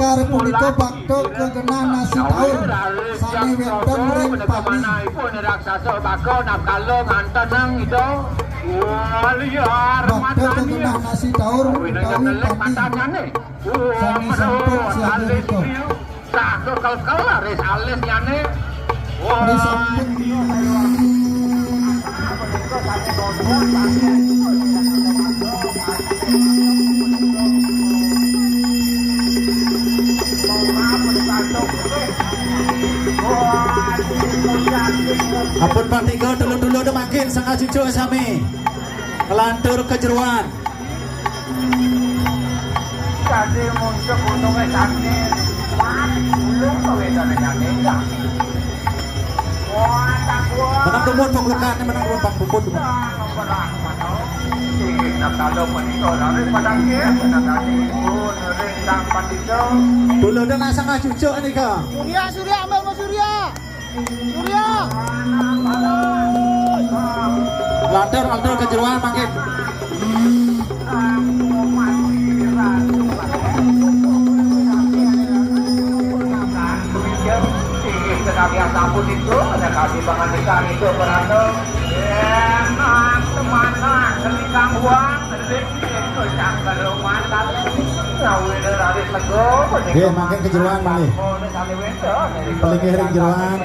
Ingkar punika bakto kegenah nasi taur sane wonten ring pami. Pun raksasa bako nakalo ngantenang itu. Wah liar Bakto kegenah nasi taur utawi pami. Sane sampun siaga punika. Sak kekel aris alis nyane. Ri sampun Ampun patiga dulu-dulu makin sangat cucu sami kelantur kejeruan Kasi muncul untungnya sakit. Belum kewedane nyane enggak. Wah, takwa. menang dumut panglekan menang dumut pangpuput dulu dengan sangat cucu nih kak Surya ambil Mas Surya. Surya. kelantur kejeruan makin Yang sambut itu ada kasih pengantikan itu berantem enak teman-teman ketika uang itu cakar rumah makin kejeruan makin paling kering jeruan